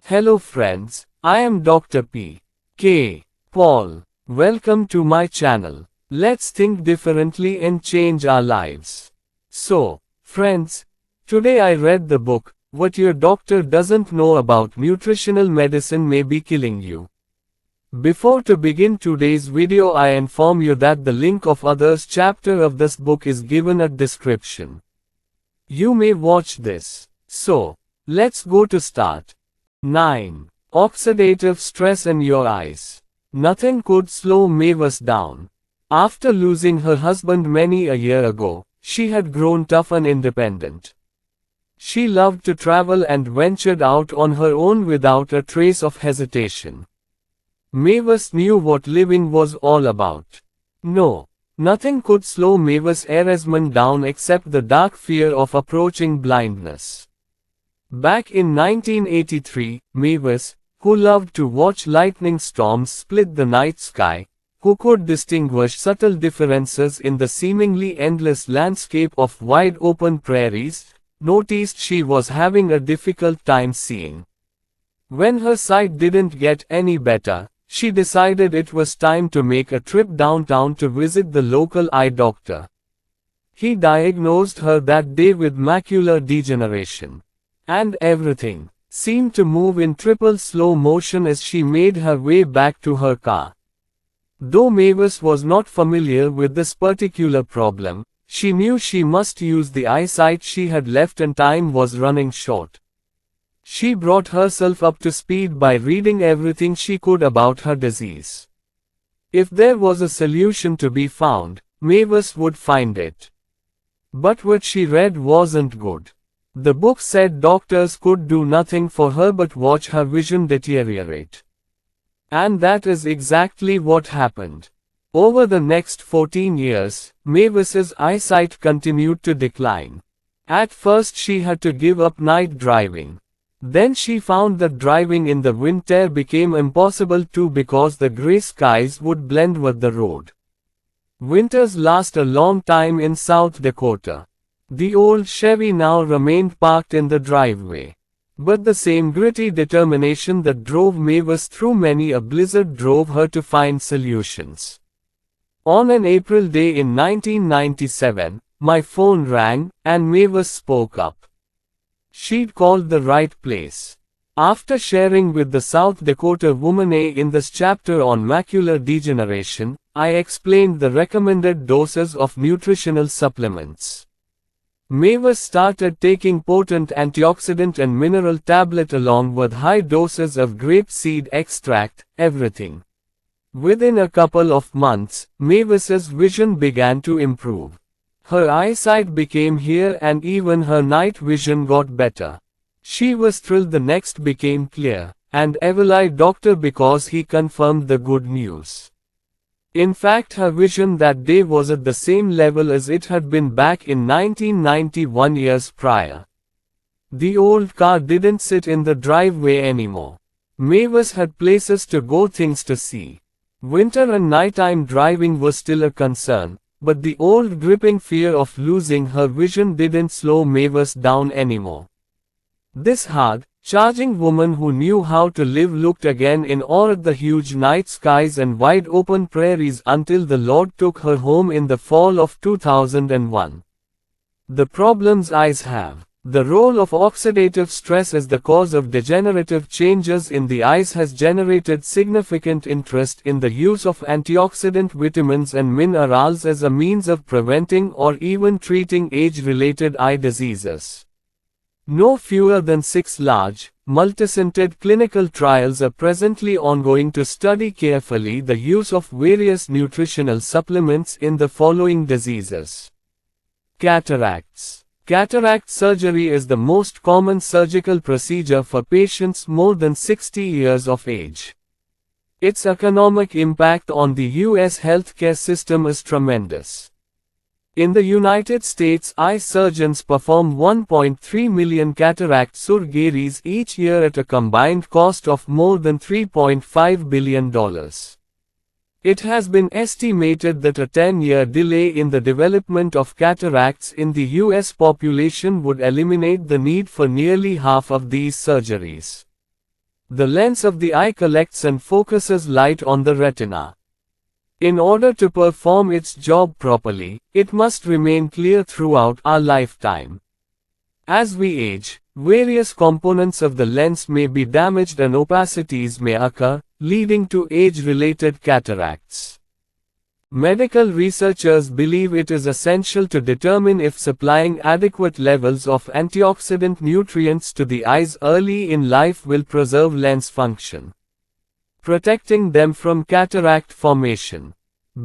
Hello friends, I am Dr. P. K. Paul. Welcome to my channel. Let's think differently and change our lives. So, friends, today I read the book, What Your Doctor Doesn't Know About Nutritional Medicine May Be Killing You. Before to begin today's video, I inform you that the link of others chapter of this book is given at description. You may watch this. So, let's go to start. 9. Oxidative stress in your eyes. Nothing could slow Mavis down. After losing her husband many a year ago, she had grown tough and independent. She loved to travel and ventured out on her own without a trace of hesitation. Mavis knew what living was all about. No, nothing could slow Mavis Erasmus down except the dark fear of approaching blindness. Back in 1983, Mavis, who loved to watch lightning storms split the night sky, who could distinguish subtle differences in the seemingly endless landscape of wide-open prairies, noticed she was having a difficult time seeing. When her sight didn't get any better, she decided it was time to make a trip downtown to visit the local eye doctor. He diagnosed her that day with macular degeneration. And everything seemed to move in triple slow motion as she made her way back to her car. Though Mavis was not familiar with this particular problem, she knew she must use the eyesight she had left and time was running short. She brought herself up to speed by reading everything she could about her disease. If there was a solution to be found, Mavis would find it. But what she read wasn't good. The book said doctors could do nothing for her but watch her vision deteriorate. And that is exactly what happened. Over the next 14 years, Mavis's eyesight continued to decline. At first she had to give up night driving. Then she found that driving in the winter became impossible too because the gray skies would blend with the road. Winters last a long time in South Dakota. The old Chevy now remained parked in the driveway. But the same gritty determination that drove Mavis through many a blizzard drove her to find solutions. On an April day in 1997, my phone rang, and Mavis spoke up. She'd called the right place. After sharing with the South Dakota woman A in this chapter on macular degeneration, I explained the recommended doses of nutritional supplements. Mavis started taking potent antioxidant and mineral tablet along with high doses of grapeseed extract, everything. Within a couple of months, Mavis's vision began to improve. Her eyesight became clear and even her night vision got better. She was thrilled the next became clear, and Evelyn doctor because he confirmed the good news. In fact, her vision that day was at the same level as it had been back in 1991 years prior. The old car didn't sit in the driveway anymore. Mavis had places to go, things to see. Winter and nighttime driving was still a concern, but the old gripping fear of losing her vision didn't slow Mavis down anymore. This hard, charging woman who knew how to live looked again in awe at the huge night skies and wide open prairies until the Lord took her home in the fall of 2001. The problems eyes have. The role of oxidative stress as the cause of degenerative changes in the eyes has generated significant interest in the use of antioxidant vitamins and minerals as a means of preventing or even treating age-related eye diseases. No fewer than 6 large, multicentered clinical trials are presently ongoing to study carefully the use of various nutritional supplements in the following diseases. Cataracts. Cataract surgery is the most common surgical procedure for patients more than 60 years of age. Its economic impact on the U.S. healthcare system is tremendous. In the United States, eye surgeons perform 1.3 million cataract surgeries each year at a combined cost of more than $3.5 billion. It has been estimated that a 10-year delay in the development of cataracts in the U.S. population would eliminate the need for nearly half of these surgeries. The lens of the eye collects and focuses light on the retina. In order to perform its job properly, it must remain clear throughout our lifetime. As we age, various components of the lens may be damaged and opacities may occur, leading to age-related cataracts. Medical researchers believe it is essential to determine if supplying adequate levels of antioxidant nutrients to the eyes early in life will preserve lens function, protecting them from cataract formation.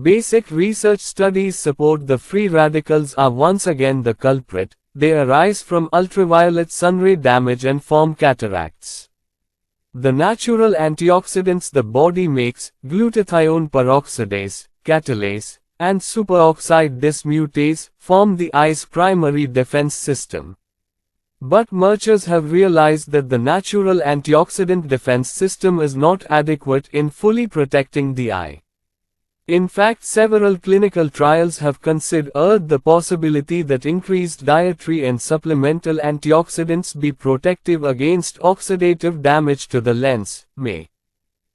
Basic research studies support the free radicals are once again the culprit. They arise from ultraviolet sunray damage and form cataracts. The natural antioxidants the body makes, glutathione peroxidase, catalase, and superoxide dismutase, form the eye's primary defense system. But researchers have realized that the natural antioxidant defense system is not adequate in fully protecting the eye. In fact, several clinical trials have considered the possibility that increased dietary and supplemental antioxidants be protective against oxidative damage to the lens.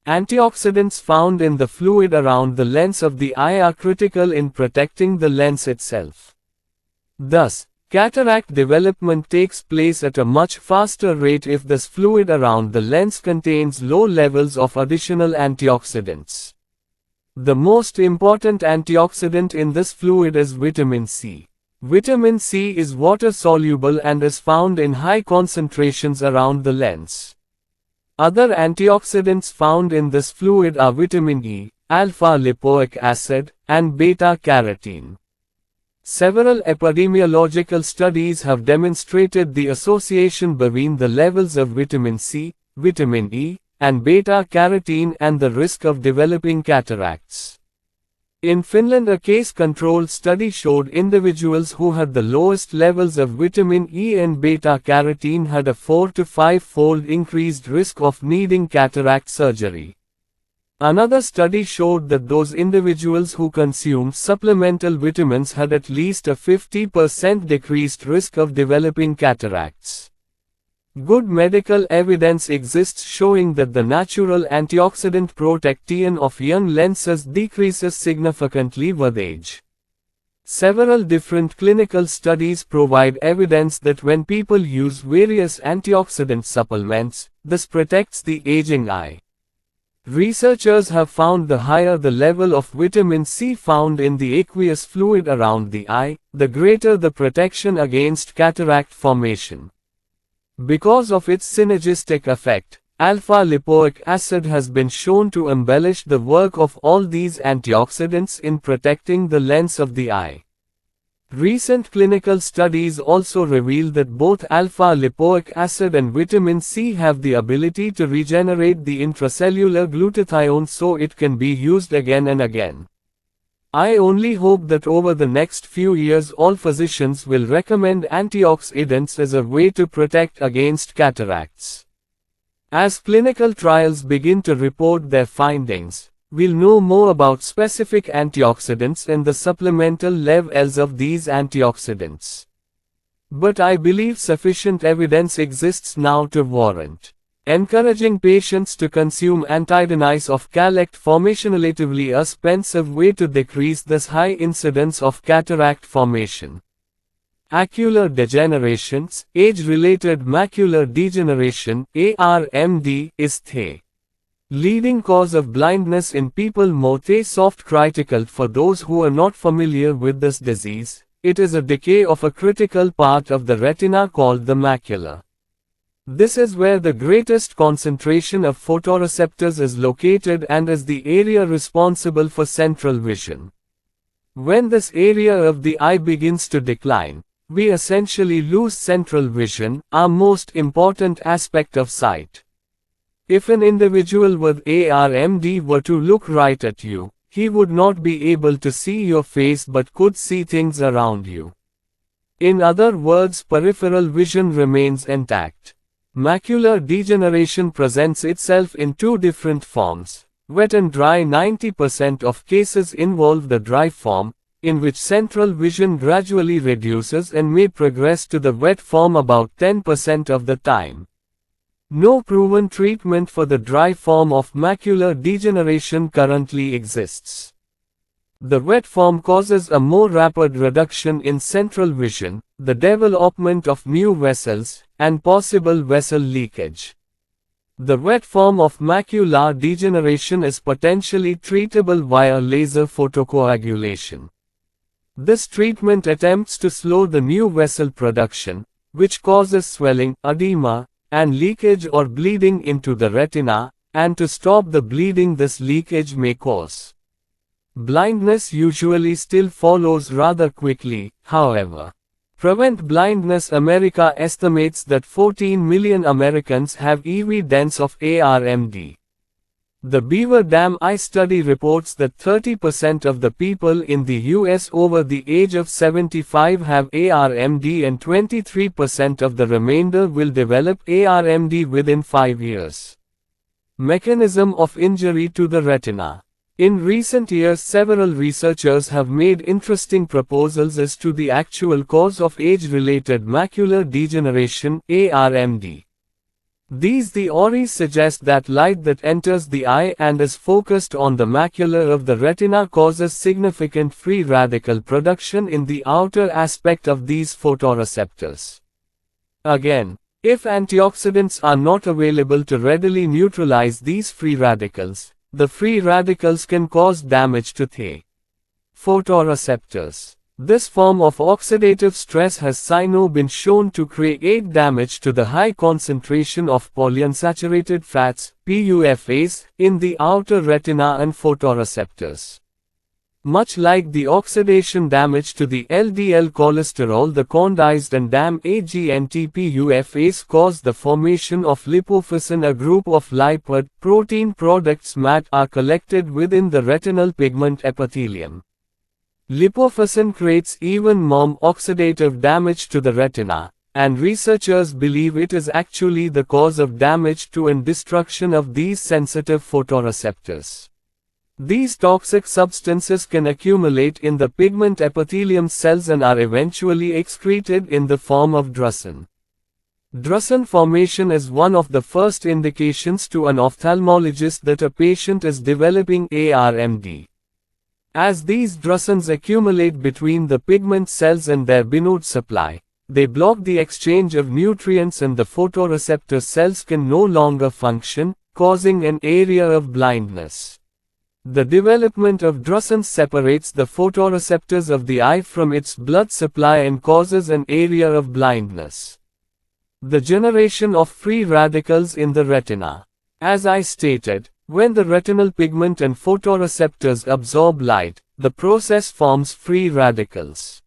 Antioxidants found in the fluid around the lens of the eye are critical in protecting the lens itself. Thus, cataract development takes place at a much faster rate if this fluid around the lens contains low levels of additional antioxidants. The most important antioxidant in this fluid is vitamin C. Vitamin C is water-soluble and is found in high concentrations around the lens. Other antioxidants found in this fluid are vitamin E, alpha-lipoic acid, and beta-carotene. Several epidemiological studies have demonstrated the association between the levels of vitamin C, vitamin E, and beta-carotene and the risk of developing cataracts. In Finland, a case-controlled study showed individuals who had the lowest levels of vitamin E and beta-carotene had a 4 to 5-fold increased risk of needing cataract surgery. Another study showed that those individuals who consumed supplemental vitamins had at least a 50% decreased risk of developing cataracts. Good medical evidence exists showing that the natural antioxidant protection of young lenses decreases significantly with age. Several different clinical studies provide evidence that when people use various antioxidant supplements, this protects the aging eye. Researchers have found the higher the level of vitamin C found in the aqueous fluid around the eye, the greater the protection against cataract formation. Because of its synergistic effect, alpha-lipoic acid has been shown to embellish the work of all these antioxidants in protecting the lens of the eye. Recent clinical studies also reveal that both alpha-lipoic acid and vitamin C have the ability to regenerate the intracellular glutathione so it can be used again and again. I only hope that over the next few years all physicians will recommend antioxidants as a way to protect against cataracts. As clinical trials begin to report their findings, we'll know more about specific antioxidants and the supplemental levels of these antioxidants. But I believe sufficient evidence exists now to warrant encouraging patients to consume antioxidants of collect formation, a relatively expensive way to decrease this high incidence of cataract formation. Macular degenerations, age-related macular degeneration, ARMD, is the leading cause of blindness in people. Most soft critical for those who are not familiar with this disease. It is a decay of a critical part of the retina called the macula. This is where the greatest concentration of photoreceptors is located and is the area responsible for central vision. When this area of the eye begins to decline, we essentially lose central vision, our most important aspect of sight. If an individual with ARMD were to look right at you, he would not be able to see your face but could see things around you. In other words, peripheral vision remains intact. Macular degeneration presents itself in two different forms. Wet and dry. 90% of cases involve the dry form, in which central vision gradually reduces and may progress to the wet form about 10% of the time. No proven treatment for the dry form of macular degeneration currently exists. The wet form causes a more rapid reduction in central vision, the development of new vessels, and possible vessel leakage. The wet form of macular degeneration is potentially treatable via laser photocoagulation. This treatment attempts to slow the new vessel production, which causes swelling, edema, and leakage or bleeding into the retina, and to stop the bleeding this leakage may cause. Blindness usually still follows rather quickly, however. Prevent Blindness America estimates that 14 million Americans have evidence of ARMD. The Beaver Dam Eye Study reports that 30% of the people in the US over the age of 75 have ARMD and 23% of the remainder will develop ARMD within 5 years. Mechanism of injury to the retina. In recent years, several researchers have made interesting proposals as to the actual cause of age-related macular degeneration (ARMD). These theories suggest that light that enters the eye and is focused on the macula of the retina causes significant free radical production in the outer aspect of these photoreceptors. Again, if antioxidants are not available to readily neutralize these free radicals, the free radicals can cause damage to the photoreceptors. This form of oxidative stress has been shown to create damage to the high concentration of polyunsaturated fats, PUFAs, in the outer retina and photoreceptors. Much like the oxidation damage to the LDL cholesterol, the condensed and damaged PUFAs cause the formation of lipofuscin, a group of lipid protein products that are collected within the retinal pigment epithelium. Lipofuscin creates even more oxidative damage to the retina, and researchers believe it is actually the cause of damage to and destruction of these sensitive photoreceptors. These toxic substances can accumulate in the pigment epithelium cells and are eventually excreted in the form of drusen. Drusen formation is one of the first indications to an ophthalmologist that a patient is developing ARMD. As these drusens accumulate between the pigment cells and their binode supply, they block the exchange of nutrients and the photoreceptor cells can no longer function, causing an area of blindness. The development of drusen separates the photoreceptors of the eye from its blood supply and causes an area of blindness. The generation of free radicals in the retina. As I stated, when the retinal pigment and photoreceptors absorb light, the process forms free radicals.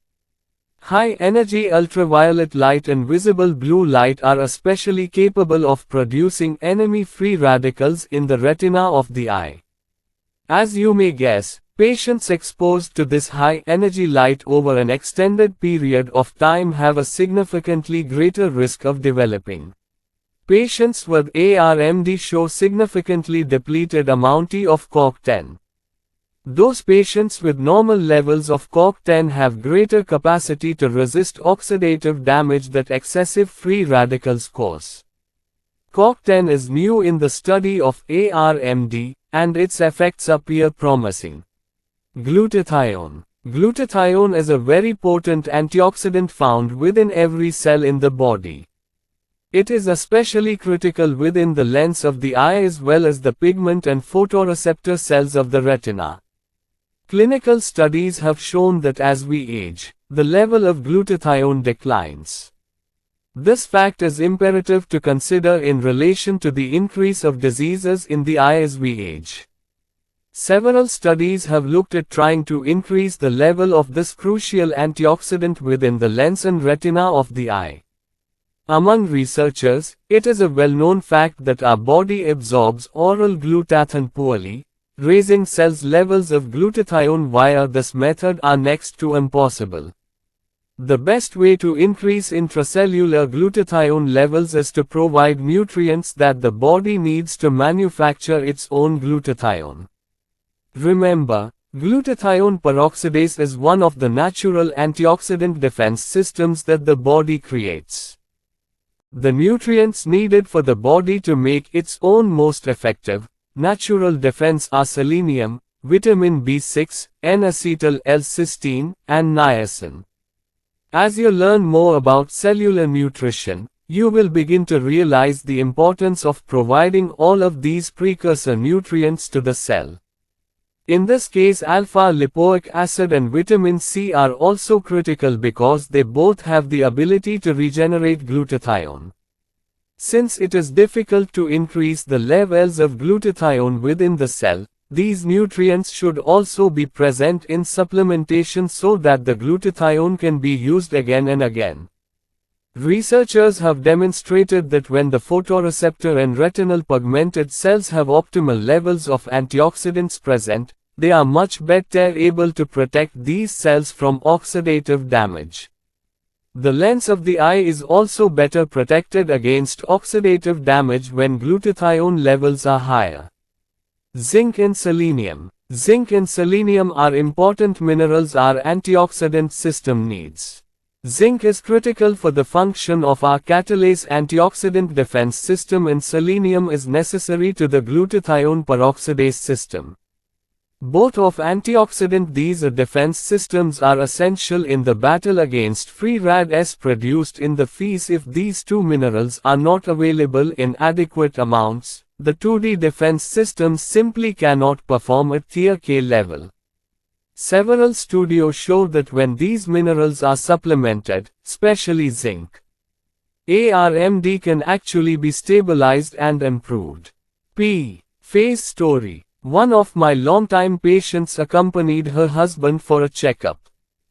High-energy ultraviolet light and visible blue light are especially capable of producing enemy-free radicals in the retina of the eye. As you may guess, patients exposed to this high-energy light over an extended period of time have a significantly greater risk of developing. Patients with ARMD show significantly depleted amount of CoQ10. Those patients with normal levels of CoQ10 have greater capacity to resist oxidative damage that excessive free radicals cause. CoQ10 is new in the study of ARMD, and its effects appear promising. Glutathione. Glutathione is a very potent antioxidant found within every cell in the body. It is especially critical within the lens of the eye as well as the pigment and photoreceptor cells of the retina. Clinical studies have shown that as we age, the level of glutathione declines. This fact is imperative to consider in relation to the increase of diseases in the eye as we age. Several studies have looked at trying to increase the level of this crucial antioxidant within the lens and retina of the eye. Among researchers, it is a well-known fact that our body absorbs oral glutathione poorly. Raising cells levels of glutathione via this method are next to impossible. The best way to increase intracellular glutathione levels is to provide nutrients that the body needs to manufacture its own glutathione. Remember, glutathione peroxidase is one of the natural antioxidant defense systems that the body creates. The nutrients needed for the body to make its own most effective, natural defense are selenium, vitamin B6, N-acetyl L-cysteine, and niacin. As you learn more about cellular nutrition, you will begin to realize the importance of providing all of these precursor nutrients to the cell. In this case, alpha-lipoic acid and vitamin C are also critical because they both have the ability to regenerate glutathione. Since it is difficult to increase the levels of glutathione within the cell, these nutrients should also be present in supplementation so that the glutathione can be used again and again. Researchers have demonstrated that when the photoreceptor and retinal pigmented cells have optimal levels of antioxidants present, they are much better able to protect these cells from oxidative damage. The lens of the eye is also better protected against oxidative damage when glutathione levels are higher. Zinc and selenium. Zinc and selenium are important minerals our antioxidant system needs. Zinc is critical for the function of our catalase antioxidant defense system, and selenium is necessary to the glutathione peroxidase system. Both of antioxidant these defense systems are essential in the battle against free radicals produced in the feces. If these two minerals are not available in adequate amounts, the 2D defense systems simply cannot perform at tier K level. Several studies show that when these minerals are supplemented, especially zinc, ARMD can actually be stabilized and improved. Faye's story. One of my longtime patients accompanied her husband for a checkup.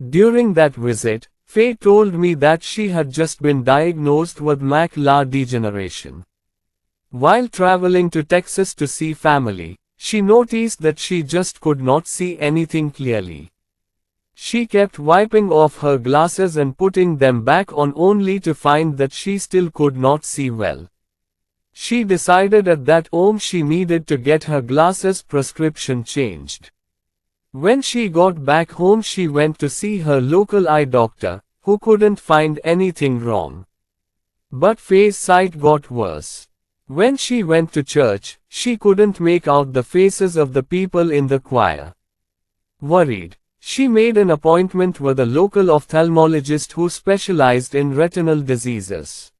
During that visit, Faye told me that she had just been diagnosed with macular degeneration. While traveling to Texas to see family, she noticed that she just could not see anything clearly. She kept wiping off her glasses and putting them back on only to find that she still could not see well. She decided at that moment she needed to get her glasses prescription changed. When she got back home, she went to see her local eye doctor, who couldn't find anything wrong. But Faye's sight got worse. When she went to church, she couldn't make out the faces of the people in the choir. Worried, she made an appointment with a local ophthalmologist who specialized in retinal diseases.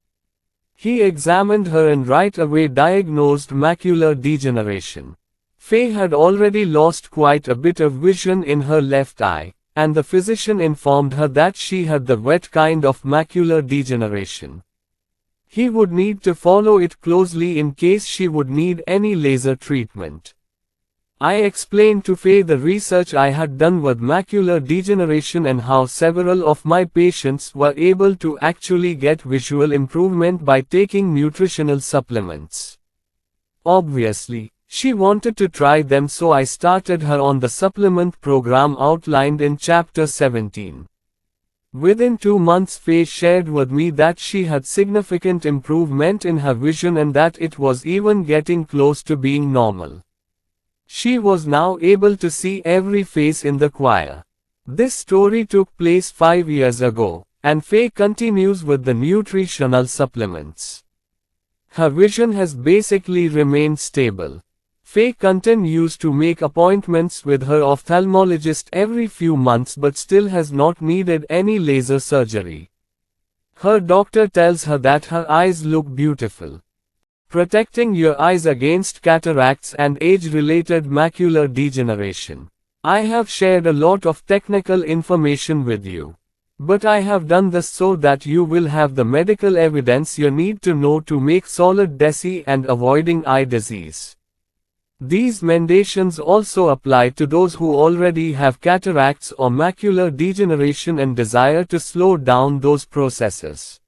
He examined her and right away diagnosed macular degeneration. Faye had already lost quite a bit of vision in her left eye, and the physician informed her that she had the wet kind of macular degeneration. He would need to follow it closely in case she would need any laser treatment. I explained to Faye the research I had done with macular degeneration and how several of my patients were able to actually get visual improvement by taking nutritional supplements. Obviously, she wanted to try them, so I started her on the supplement program outlined in Chapter 17. Within 2 months, Faye shared with me that she had significant improvement in her vision and that it was even getting close to being normal. She was now able to see every face in the choir. This story took place 5 years ago, and Faye continues with the nutritional supplements. Her vision has basically remained stable. Faye continues to make appointments with her ophthalmologist every few months but still has not needed any laser surgery. Her doctor tells her that her eyes look beautiful. Protecting your eyes against cataracts and age-related macular degeneration. I have shared a lot of technical information with you. But I have done this so that you will have the medical evidence you need to know to make solid decision and avoiding eye disease. These mendations also apply to those who already have cataracts or macular degeneration and desire to slow down those processes.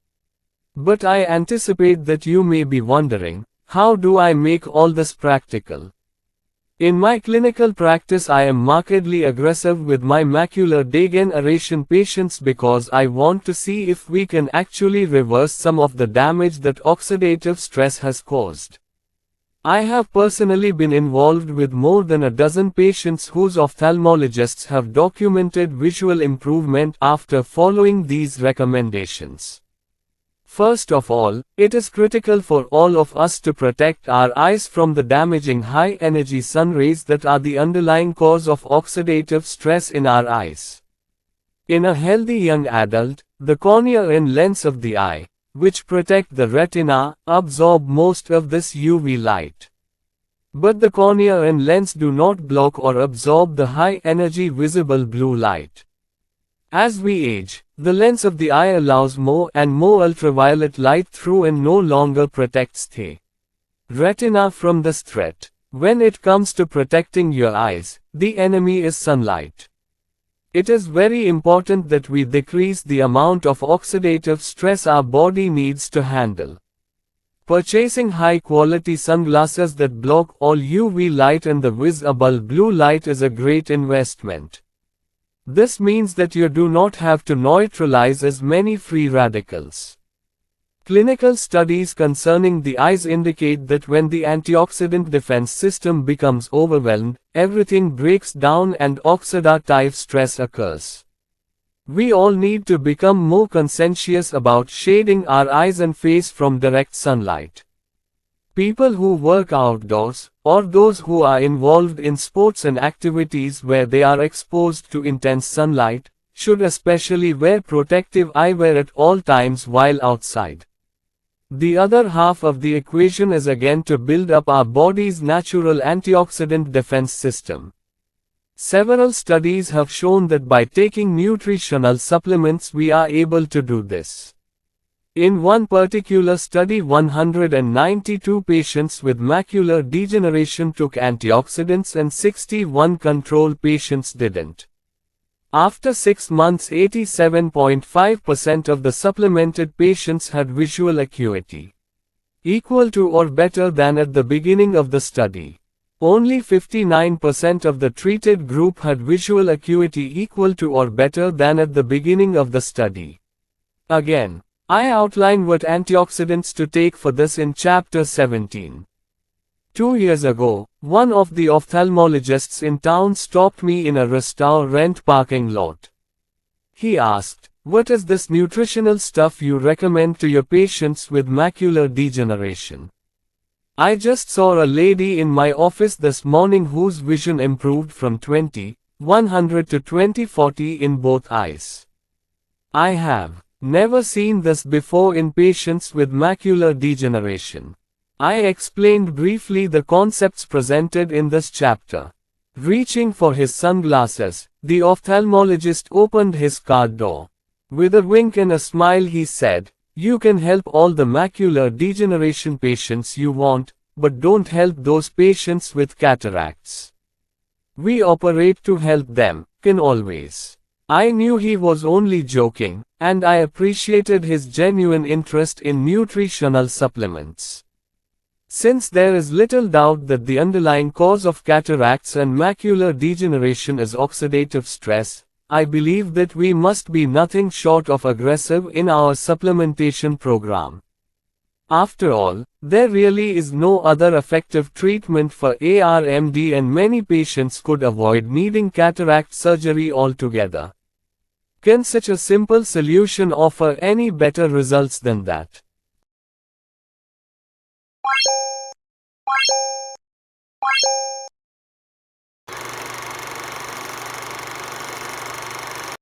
But I anticipate that you may be wondering, how do I make all this practical? In my clinical practice, I am markedly aggressive with my macular degeneration patients because I want to see if we can actually reverse some of the damage that oxidative stress has caused. I have personally been involved with more than a dozen patients whose ophthalmologists have documented visual improvement after following these recommendations. First of all, it is critical for all of us to protect our eyes from the damaging high-energy sun rays that are the underlying cause of oxidative stress in our eyes. In a healthy young adult, the cornea and lens of the eye, which protect the retina, absorb most of this UV light. But the cornea and lens do not block or absorb the high-energy visible blue light. As we age, the lens of the eye allows more and more ultraviolet light through and no longer protects the retina from this threat. When it comes to protecting your eyes, the enemy is sunlight. It is very important that we decrease the amount of oxidative stress our body needs to handle. Purchasing high-quality sunglasses that block all UV light and the visible blue light is a great investment. This means that you do not have to neutralize as many free radicals. Clinical studies concerning the eyes indicate that when the antioxidant defense system becomes overwhelmed, everything breaks down and oxidative stress occurs. We all need to become more conscientious about shading our eyes and face from direct sunlight. People who work outdoors, or those who are involved in sports and activities where they are exposed to intense sunlight, should especially wear protective eyewear at all times while outside. The other half of the equation is again to build up our body's natural antioxidant defense system. Several studies have shown that by taking nutritional supplements we are able to do this. In one particular study, 192 patients with macular degeneration took antioxidants and 61 control patients didn't. After 6 months, 87.5% of the supplemented patients had visual acuity equal to or better than at the beginning of the study. Only 59% of the treated group had visual acuity equal to or better than at the beginning of the study. Again, I outline what antioxidants to take for this in Chapter 17. 2 years ago, one of the ophthalmologists in town stopped me in a restaurant parking lot. He asked, "What is this nutritional stuff you recommend to your patients with macular degeneration?" I just saw a lady in my office this morning whose vision improved from 20/100 to 20/40 in both eyes. I have never seen this before in patients with macular degeneration. I explained briefly the concepts presented in this chapter. Reaching for his sunglasses, the ophthalmologist opened his car door. With a wink and a smile he said, "You can help all the macular degeneration patients you want, but don't help those patients with cataracts. We operate to help them, can always." I knew he was only joking, and I appreciated his genuine interest in nutritional supplements. Since there is little doubt that the underlying cause of cataracts and macular degeneration is oxidative stress, I believe that we must be nothing short of aggressive in our supplementation program. After all, there really is no other effective treatment for ARMD, and many patients could avoid needing cataract surgery altogether. Can such a simple solution offer any better results than that?